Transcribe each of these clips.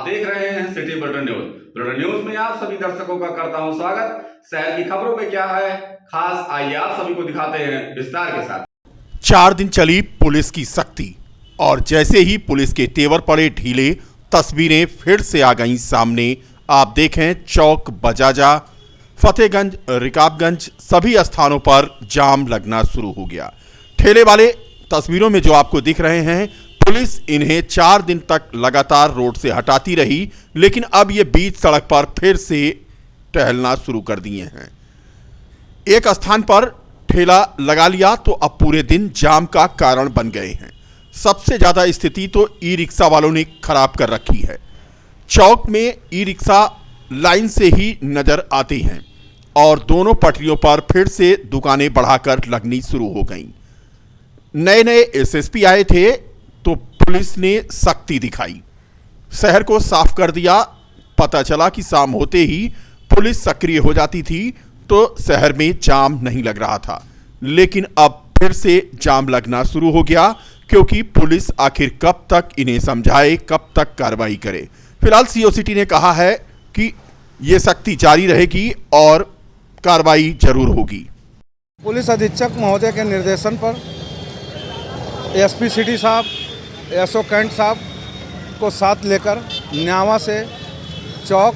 देख रहे हैं city bulletin news. Bulletin news में आप सभी दर्शकों का करता हूं स्वागत। शहर की खबरों में क्या है खास, आइए आप सभी को दिखाते हैं विस्तार के साथ। 4 दिन चली पुलिस की सख्ती और जैसे ही पुलिस के तेवर पड़े ढीले, तस्वीरें फिर से आ गईं सामने। आप देखें, चौक बजाजा, फतेहगंज, रिकाबगंज सभी स्थानों पर जाम लगना शुरू हो गया। ठेले वाले तस्वीरों में जो आपको दिख रहे हैं, पुलिस इन्हें 4 दिन तक लगातार रोड से हटाती रही, लेकिन अब ये बीच सड़क पर फिर से टहलना शुरू कर दिए हैं। एक स्थान पर ठेला लगा लिया तो अब पूरे दिन जाम का कारण बन गए हैं। सबसे ज्यादा स्थिति तो ई रिक्शा वालों ने खराब कर रखी है। चौक में ई रिक्शा लाइन से ही नजर आते हैं और दोनों पटरियों पर फिर से दुकानें बढ़ाकर लगनी शुरू हो गईं। नए नए एसएसपी आए थे तो पुलिस ने सख्ती दिखाई, शहर को साफ कर दिया। पता चला कि शाम होते ही पुलिस सक्रिय हो जाती थी तो शहर में जाम नहीं लग रहा था, लेकिन अब फिर से जाम लगना शुरू हो गया, क्योंकि पुलिस आखिर कब तक इन्हें समझाए, कब तक कार्रवाई करे। फिलहाल सीओ सिटी ने कहा है कि ये सख्ती जारी रहेगी और कार्रवाई जरूर होगी। पुलिस अधीक्षक महोदय के निर्देशन पर एसपी सिटी साहब, एसओ कैंट साहब को साथ लेकर न्यावा से चौक,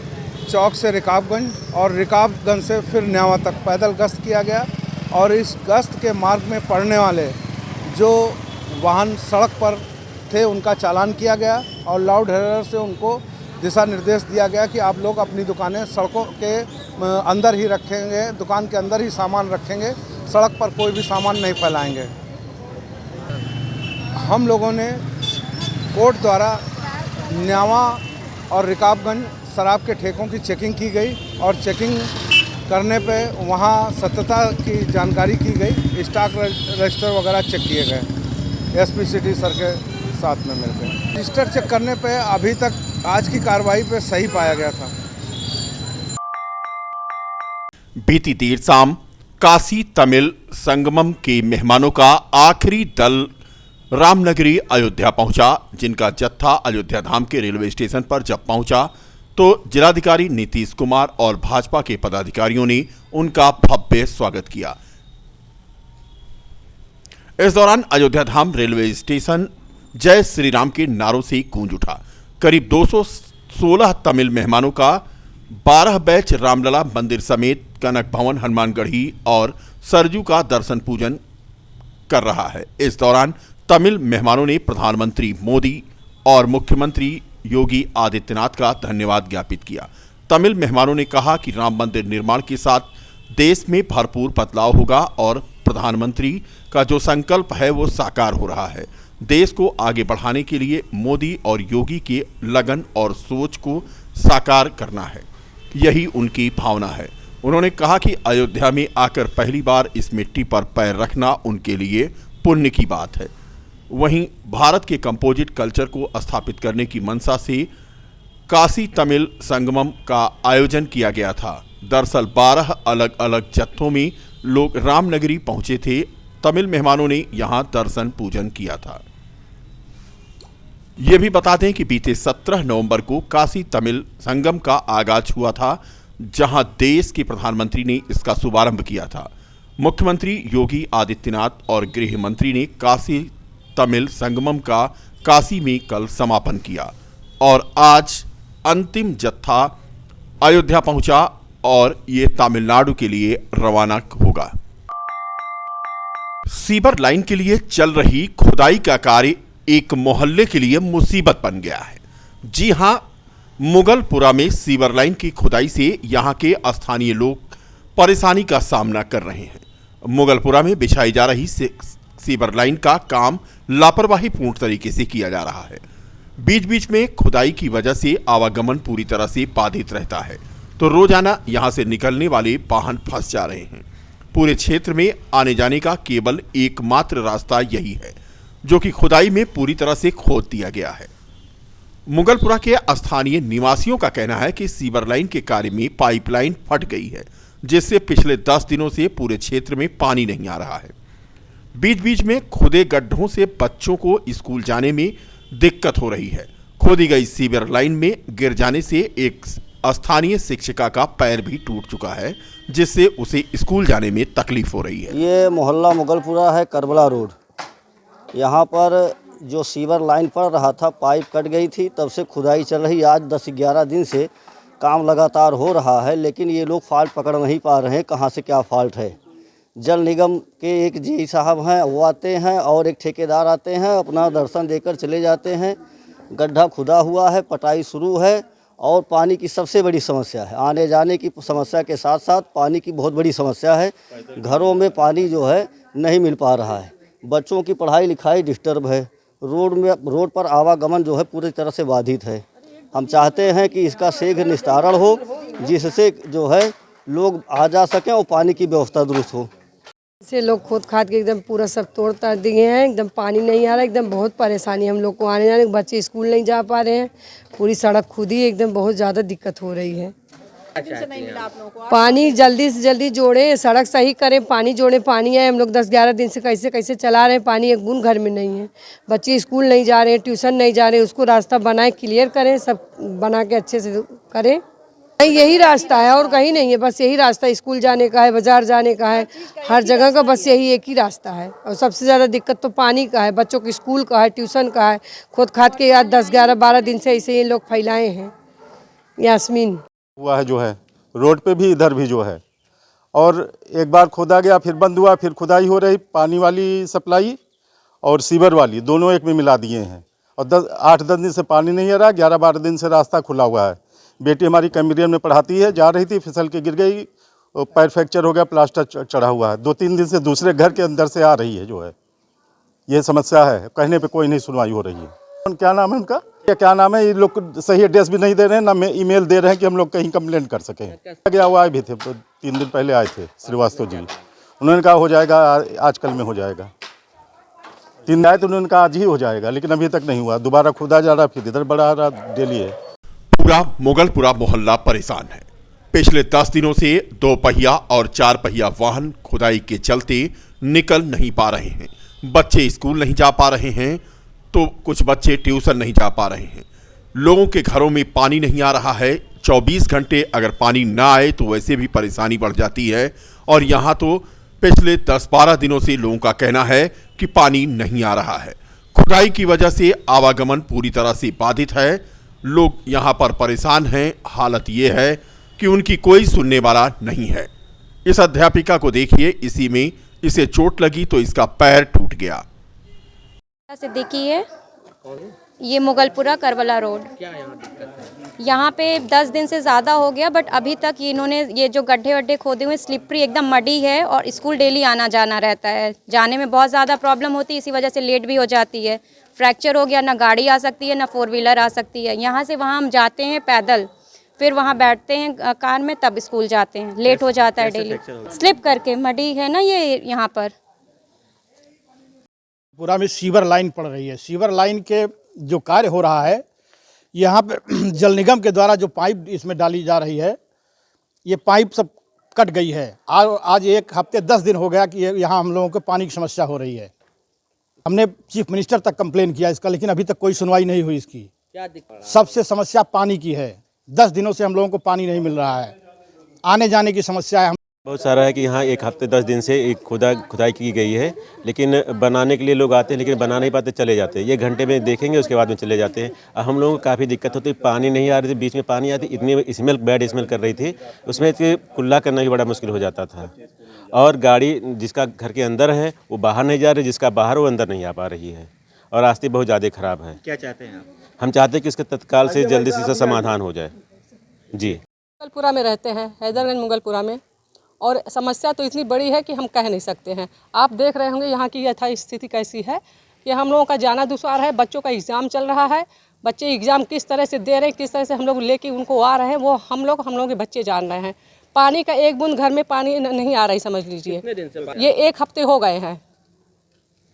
चौक से रिकाबगंज और रिकाबगंज से फिर न्यावा तक पैदल गश्त किया गया। और इस गश्त के मार्ग में पड़ने वाले जो वाहन सड़क पर थे उनका चालान किया गया और लाउड हेरर से उनको दिशा निर्देश दिया गया कि आप लोग अपनी दुकानें सड़कों के अंदर ही रखेंगे, दुकान के अंदर ही सामान रखेंगे, सड़क पर कोई भी सामान नहीं फैलाएंगे। हम लोगों ने कोर्ट द्वारा न्यावा और रिकाबगंज शराब के ठेकों की चेकिंग की गई और चेकिंग करने पे वहाँ सत्यता की जानकारी की गई, स्टॉक रजिस्टर वगैरह चेक किए गए एसपी सिटी सर के साथ में मिलकर। रजिस्टर चेक करने पे अभी तक आज की कार्रवाई पे सही पाया गया था। बीती देर शाम काशी तमिल संगमम के मेहमानों का आखिरी दल रामनगरी अयोध्या पहुंचा, जिनका जत्था अयोध्या धाम के रेलवे स्टेशन पर जब पहुंचा तो जिलाधिकारी नीतीश कुमार और भाजपा के पदाधिकारियों ने उनका भव्य स्वागत किया। इस दौरान अयोध्या धाम रेलवे स्टेशन जय श्री राम के नारों से गूंज उठा। करीब 216 तमिल मेहमानों का 12 बैच रामलला मंदिर समेत कनक भवन, हनुमानगढ़ी और सरजू का दर्शन पूजन कर रहा है। इस दौरान तमिल मेहमानों ने प्रधानमंत्री मोदी और मुख्यमंत्री योगी आदित्यनाथ का धन्यवाद ज्ञापित किया। तमिल मेहमानों ने कहा कि राम मंदिर निर्माण के साथ देश में भरपूर बदलाव होगा और प्रधानमंत्री का जो संकल्प है वो साकार हो रहा है। देश को आगे बढ़ाने के लिए मोदी और योगी के लगन और सोच को साकार करना है, यही उनकी भावना है। उन्होंने कहा कि अयोध्या में आकर पहली बार इस मिट्टी पर पैर रखना उनके लिए पुण्य की बात है। वहीं भारत के कंपोजिट कल्चर को स्थापित करने की मंशा से काशी तमिल संगमम का आयोजन किया गया था। दरअसल 12 अलग अलग जत्थों में लोग रामनगरी पहुंचे थे। तमिल मेहमानों ने यहां दर्शन पूजन किया था। यह भी बता दें कि बीते 17 नवंबर को काशी तमिल संगम का आगाज हुआ था, जहां देश के प्रधानमंत्री ने इसका शुभारंभ किया था। मुख्यमंत्री योगी आदित्यनाथ और गृह मंत्री ने काशी तमिल संगमम का काशी में कल समापन किया और आज अंतिम जत्था अयोध्या पहुंचा और ये तमिलनाडु के लिए रवाना होगा। सीवर लाइन के लिए चल रही खुदाई का कार्य एक मोहल्ले के लिए मुसीबत बन गया है। जी हां, मुगलपुरा में सीवर लाइन की खुदाई से यहां के स्थानीय लोग परेशानी का सामना कर रहे हैं। मुगलपुरा में बिछाई जा रही सीवर लाइन का काम लापरवाही पूर्ण तरीके से किया जा रहा है। बीच बीच में खुदाई की वजह से आवागमन पूरी तरह से बाधित रहता है, तो रोजाना यहां से निकलने वाले वाहन फंस जा रहे हैं। पूरे क्षेत्र में आने जाने का केवल एकमात्र रास्ता यही है, जो कि खुदाई में पूरी तरह से खोद दिया गया है। मुगलपुरा के स्थानीय निवासियों का कहना है कि सीवर लाइन के कार्य में पाइपलाइन फट गई है, जिससे पिछले 10 दिनों से पूरे क्षेत्र में पानी नहीं आ रहा है। बीच बीच में खुदे गड्ढों से बच्चों को स्कूल जाने में दिक्कत हो रही है। खोदी गई सीवर लाइन में गिर जाने से एक स्थानीय शिक्षिका का पैर भी टूट चुका है, जिससे उसे स्कूल जाने में तकलीफ हो रही है। ये मोहल्ला मुगलपुरा है, करबला रोड। यहाँ पर जो सीवर लाइन पड़ रहा था, पाइप कट गई थी, तब से खुदाई चल रही। आज 10-11 दिन से काम लगातार हो रहा है, लेकिन ये लोग फॉल्ट पकड़ नहीं पा रहे हैं, कहाँ से क्या फॉल्ट है। जल निगम के एक जी साहब हैं, वो आते हैं और एक ठेकेदार आते हैं, अपना दर्शन देकर चले जाते हैं। गड्ढा खुदा हुआ है, पटाई शुरू है और पानी की सबसे बड़ी समस्या है। आने जाने की समस्या के साथ साथ पानी की बहुत बड़ी समस्या है। घरों में पानी जो है नहीं मिल पा रहा है। बच्चों की पढ़ाई लिखाई डिस्टर्ब है। रोड पर आवागमन जो है पूरी तरह से बाधित है। हम चाहते हैं कि इसका शीघ्र निस्तारण हो, जिससे जो है लोग आ जा सकें और पानी की व्यवस्था दुरुस्त हो। से लोग खोद खाद के एकदम पूरा सब तोड़ ताड़ दिए हैं, एकदम पानी नहीं आ रहा, एकदम बहुत परेशानी हम लोग को आने जाने। बच्चे स्कूल नहीं जा पा रहे हैं, पूरी सड़क खुदी, एकदम बहुत ज़्यादा दिक्कत हो रही है। पानी जल्दी से जल्दी जोड़े, सड़क सही करें, पानी जोड़े। पानी है, हम लोग 10-11 दिन से कैसे कैसे चला रहे हैं, पानी एक बूंद घर में नहीं है। बच्चे स्कूल नहीं जा रहे हैं, ट्यूशन नहीं जा रहे हैं, उसको रास्ता बनाए, क्लियर करें, सब बना के अच्छे से करें। यही रास्ता है और कहीं नहीं है, बस यही रास्ता स्कूल जाने का है, बाजार जाने का है, हर जगह का बस यही एक ही रास्ता है। और सबसे ज़्यादा दिक्कत तो पानी का है, बच्चों के स्कूल का है, ट्यूशन का है। खोद खाद के आज 10-11-12 दिन से ऐसे ये लोग फैलाए हैं। यास्मीन हुआ है जो है रोड पे भी, इधर भी जो है। और एक बार खोदा गया, फिर बंद हुआ, फिर खुदाई हो रही। पानी वाली सप्लाई और सीवर वाली दोनों एक में मिला दिए हैं और 8-10 दिन से पानी नहीं आ रहा। 11-12 दिन से रास्ता खुला हुआ है। बेटी हमारी कैम्ब्रियन में पढ़ाती है, जा रही थी, फिसल के गिर गई, पैर फ्रैक्चर हो गया, प्लास्टर चढ़ा हुआ है। 2-3 दिन से दूसरे घर के अंदर से आ रही है जो है। ये समस्या है, कहने पे कोई नहीं सुनवाई हो रही है। क्या नाम है उनका, क्या नाम है? ये लोग सही एड्रेस भी नहीं दे रहे हैं, ना ईमेल दे रहे हैं कि हम लोग कहीं कंप्लेंट कर सकें। गया वो आए भी थे, 3 दिन पहले आए थे श्रीवास्तव जी। उन्होंने कहा हो जाएगा, आज कल में हो जाएगा। 3 आए तो उन्होंने कहा आज ही हो जाएगा, लेकिन अभी तक नहीं हुआ। दोबारा खुदा जा रहा, फिर इधर बढ़ा रहा, डेली है। पूरा मुगलपुरा मोहल्ला परेशान है। पिछले 10 दिनों से 2 पहिया और 4 पहिया वाहन खुदाई के चलते निकल नहीं पा रहे हैं। बच्चे स्कूल नहीं जा पा रहे हैं, तो कुछ बच्चे ट्यूशन नहीं जा पा रहे हैं। लोगों के घरों में पानी नहीं आ रहा है। 24 घंटे अगर पानी ना आए तो वैसे भी परेशानी बढ़ जाती है। और यहाँ तो पिछले 10-12 दिनों से लोगों का कहना है कि पानी नहीं आ रहा है। खुदाई की वजह से आवागमन पूरी तरह से बाधित है। लोग यहाँ पर परेशान हैं। हालत ये है कि उनकी कोई सुनने वाला नहीं है। इस अध्यापिका को देखिए, इसी में इसे चोट लगी तो इसका पैर टूट गया। सिद्दीकी है, ये मुगलपुरा करबला रोड। क्या यहाँ दिक्कत है? यहाँ पे 10 दिन से ज़्यादा हो गया, बट अभी तक इन्होंने ये जो गड्ढे वड्ढे खोदे हुए, स्लिपरी एकदम मडी है और स्कूल डेली आना जाना रहता है। जाने में बहुत ज़्यादा प्रॉब्लम होती है, इसी वजह से लेट भी हो जाती है। फ्रैक्चर हो गया, ना गाड़ी आ सकती है, ना 4 व्हीलर आ सकती है। यहाँ से वहाँ हम जाते हैं पैदल, फिर वहाँ बैठते हैं कार में, तब स्कूल जाते हैं। लेट हो जाता है डेली, स्लिप करके। मडी है ना ये यहाँ पर। पूरा में सीवर लाइन पड़ रही है। सीवर लाइन के जो कार्य हो रहा है, यहाँ पे जल निगम के द्वारा जो पाइप इसमें डाली जा रही है, ये पाइप सब कट गई है। आज 1 हफ्ते 10 दिन हो गया कि यहाँ हम लोगों को पानी की समस्या हो रही है। हमने चीफ मिनिस्टर तक कंप्लेन किया इसका, लेकिन अभी तक कोई सुनवाई नहीं हुई इसकी। क्या दिक्कत? सबसे समस्या पानी की है। 10 दिनों से हम लोगों को पानी नहीं मिल रहा है। आने जाने की समस्या है। बहुत सारा है कि यहाँ 1 हफ्ते 10 दिन से एक खुदाई की गई है, लेकिन बनाने के लिए लोग आते हैं, लेकिन बना नहीं पाते, चले जाते हैं। ये घंटे में देखेंगे, उसके बाद में चले जाते हैं। अब हम लोगों को काफ़ी दिक्कत होती है। पानी नहीं आ रही थी, बीच में पानी आती, इतनी स्मेल, बैड स्मेल कर रही थी, उसमें कुल्ला करना भी बड़ा मुश्किल हो जाता था। और गाड़ी जिसका घर के अंदर है वो बाहर नहीं जा रही, जिसका बाहर वो अंदर नहीं आ पा रही है। और रास्ते बहुत ज़्यादा ख़राब है। क्या चाहते हैं आप? हम चाहते हैं कि इसका तत्काल से जल्दी से इसका समाधान हो जाए। जी, मुगलपुरा में रहते हैं, हैदरगंज मुगलपुरा में, और समस्या तो इतनी बड़ी है कि हम कह नहीं सकते हैं। आप देख रहे होंगे यहाँ की यथा स्थिति कैसी है। कि हम लोगों का जाना दुश्वार है। बच्चों का एग्ज़ाम चल रहा है, बच्चे एग्ज़ाम किस तरह से दे रहे हैं, किस तरह से हम लोग लेके उनको आ रहे हैं, वो हम लोग के बच्चे जान रहे हैं। पानी का एक बूंद घर में पानी नहीं आ रही, समझ लीजिए। ये 1 हफ्ते हो गए हैं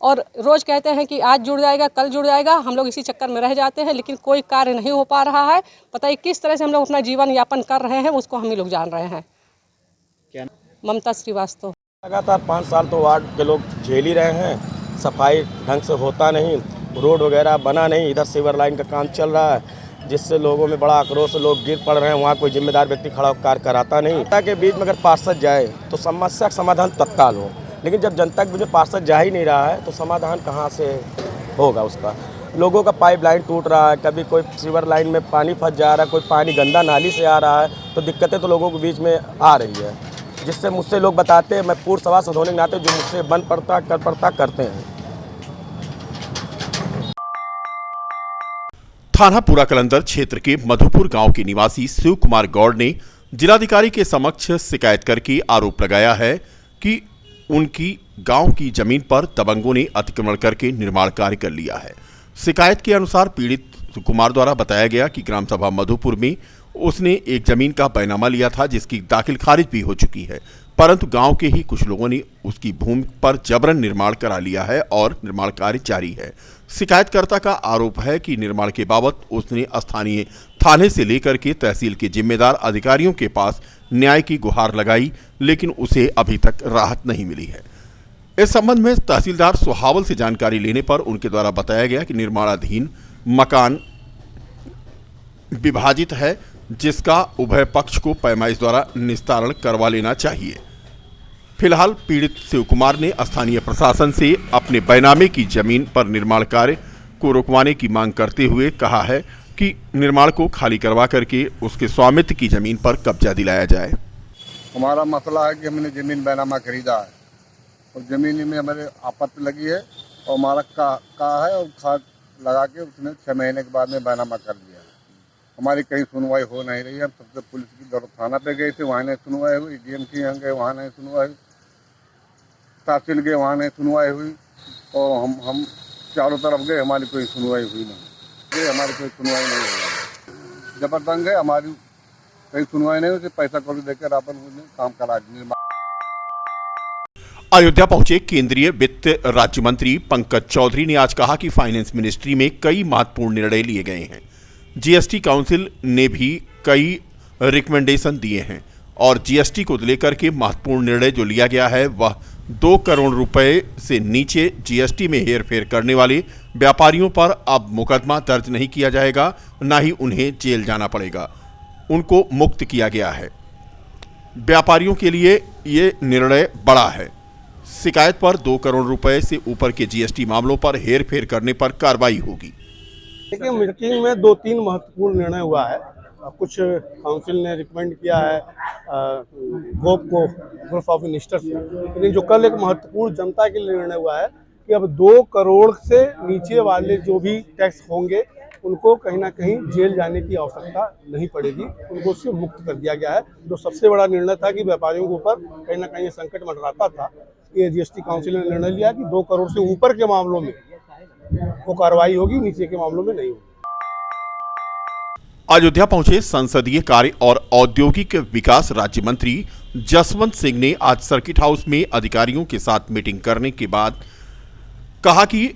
और रोज़ कहते हैं कि आज जुड़ जाएगा, कल जुड़ जाएगा। हम लोग इसी चक्कर में रह जाते हैं, लेकिन कोई कार्य नहीं हो पा रहा है। पता है किस तरह से हम लोग अपना जीवन यापन कर रहे हैं, उसको हम ही लोग जान रहे हैं। ममता श्रीवास्तव। लगातार 5 साल तो वार्ड के लोग झेल ही रहे हैं। सफाई ढंग से होता नहीं, रोड वगैरह बना नहीं, इधर सीवर लाइन का काम चल रहा है, जिससे लोगों में बड़ा आक्रोश, लोग गिर पड़ रहे हैं। वहाँ कोई जिम्मेदार व्यक्ति खड़ा होकर कार्य कराता नहीं। जनता के बीच में अगर पार्षद जाए तो समस्या का समाधान तत्काल हो, लेकिन जब जनता के बीच में पार्षद जा ही नहीं रहा है तो समाधान कहाँ से होगा उसका। लोगों का पाइप लाइन टूट रहा है, कभी कोई सीवर लाइन में पानी फंस जा रहा है, कोई पानी गंदा नाली से आ रहा है, तो दिक्कतें तो लोगों के बीच में आ रही है, जिससे मुझसे लोग बताते हैं, मैं पूर्ण सभासद होने के नाते जो मुझसे बन पड़ता करते हैं। थाना पूरा कलंदर क्षेत्र के मधुपुर गांव के निवासी शिव कुमार गौड़ ने जिलाधिकारी के समक्ष शिकायत करके आरोप लगाया है कि उनकी गांव की जमीन पर दबंगों ने अतिक्रमण करके निर्माण कार्य कर लिया है। शिकायत के अनुसार पीड़ित शिव कुमार द्वारा बताया गया कि ग्राम सभा मधुपुर में उसने एक जमीन का बैनामा लिया था, जिसकी दाखिल खारिज भी हो चुकी है, परंतु गांव के ही कुछ लोगों ने उसकी भूमि पर जबरन निर्माण करा लिया है और निर्माण कार्य जारी है। शिकायतकर्ता का आरोप है कि निर्माण के बाबत उसने स्थानीय थाने से लेकर के तहसील के जिम्मेदार अधिकारियों के पास न्याय की गुहार लगाई, लेकिन उसे अभी तक राहत नहीं मिली है। इस संबंध में तहसीलदार सुहावल से जानकारी लेने पर उनके द्वारा बताया गया कि निर्माणाधीन मकान विभाजित है, जिसका उभय पक्ष को पैमाइश द्वारा निस्तारण करवा लेना चाहिए। फिलहाल पीड़ित शिव कुमार ने स्थानीय प्रशासन से अपने बैनामे की जमीन पर निर्माण कार्य को रुकवाने की मांग करते हुए कहा है कि निर्माण को खाली करवा करके उसके स्वामित्व की जमीन पर कब्जा दिलाया जाए। हमारा मसला है कि हमने ज़मीन बैनामा खरीदा है और ज़मीन में हमारे आपत्ति लगी है और हमारा कहा है और खाद लगा के उसने 6 महीने के बाद में बैनामा कर दिया है। हमारी कहीं सुनवाई हो नहीं रही है। हम सबसे पुलिस की दौड़ थाना पे गए थे, वहाँ नहीं सुनवाई हुई, डीएम के यहाँ गए, वहाँ नहीं सुनवाई हुई, तहसील गए, वहाँ नहीं सुनवाई हुई, और हम चारों तरफ गए, हमारी कोई सुनवाई हुई नहीं, हमारी कोई सुनवाई नहीं हुई। जबरदस्त गए, हमारी कहीं सुनवाई नहीं हुई, पैसा कौड़ी देकर अपन काम करा दिए। अयोध्या पहुंचे केंद्रीय वित्त राज्य मंत्री पंकज चौधरी ने आज कहा कि फाइनेंस मिनिस्ट्री में कई महत्वपूर्ण निर्णय लिए गए हैं। जीएसटी काउंसिल ने भी कई रिकमेंडेशन दिए हैं और जीएसटी को लेकर के महत्वपूर्ण निर्णय जो लिया गया है वह 2 करोड़ रुपए से नीचे जीएसटी में हेरफेर करने वाले व्यापारियों पर अब मुकदमा दर्ज नहीं किया जाएगा, न ही उन्हें जेल जाना पड़ेगा, उनको मुक्त किया गया है। व्यापारियों के लिए ये निर्णय बड़ा है। शिकायत पर 2 करोड़ रुपए से ऊपर के जीएसटी मामलों पर हेरफेर करने पर कार्रवाई होगी। देखिए, मीटिंग में 2-3 महत्वपूर्ण निर्णय हुआ है। कुछ काउंसिल ने रिकमेंड किया है गोप को, ग्रुप ऑफ मिनिस्टर्स, लेकिन जो कल एक महत्वपूर्ण जनता के लिए निर्णय हुआ है कि अब 2 करोड़ से नीचे वाले जो भी टैक्स होंगे उनको कहीं ना कहीं जेल जाने की आवश्यकता नहीं पड़ेगी, उनको उससे मुक्त कर दिया गया है। जो सबसे बड़ा निर्णय था कि व्यापारियों के ऊपर कहीं ना कहीं ये संकट मंडराता था, ये जीएसटी काउंसिल ने निर्णय लिया कि 2 करोड़ से ऊपर के मामलों में वो कार्रवाई होगी, नीचे के मामलों में नहीं होगी। अयोध्या पहुंचे संसदीय कार्य और औद्योगिक विकास राज्य मंत्री जसवंत सिंह ने आज सर्किट हाउस में अधिकारियों के साथ मीटिंग करने के बाद कहा कि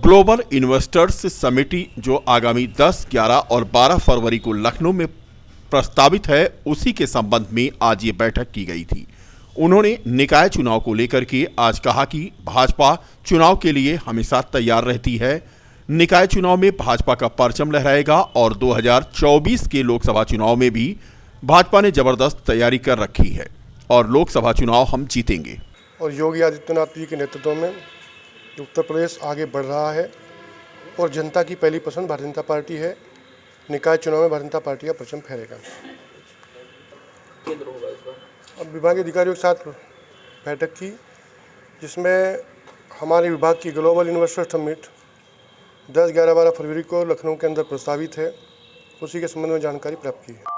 ग्लोबल इन्वेस्टर्स समिति जो आगामी 10, 11 और 12 फरवरी को लखनऊ में प्रस्तावित है, उसी के संबंध में आज ये बैठक की गई थी। उन्होंने निकाय चुनाव को लेकर के आज कहा कि भाजपा चुनाव के लिए हमेशा तैयार रहती है। निकाय चुनाव में भाजपा का परचम लहराएगा और 2024 के लोकसभा चुनाव में भी भाजपा ने जबरदस्त तैयारी कर रखी है और लोकसभा चुनाव हम जीतेंगे। और योगी आदित्यनाथ जी के नेतृत्व में उत्तर प्रदेश आगे बढ़ रहा है और जनता की पहली पसंद भारतीय जनता पार्टी है। निकाय चुनाव में भारतीय जनता पार्टी का परचम फहरेगा। अब विभागीय अधिकारियों के साथ बैठक की, जिसमें हमारे विभाग की ग्लोबल इन्वेस्टर समिट 10, 11, 12 फरवरी को लखनऊ के अंदर प्रस्तावित है, उसी के संबंध में जानकारी प्राप्त की है।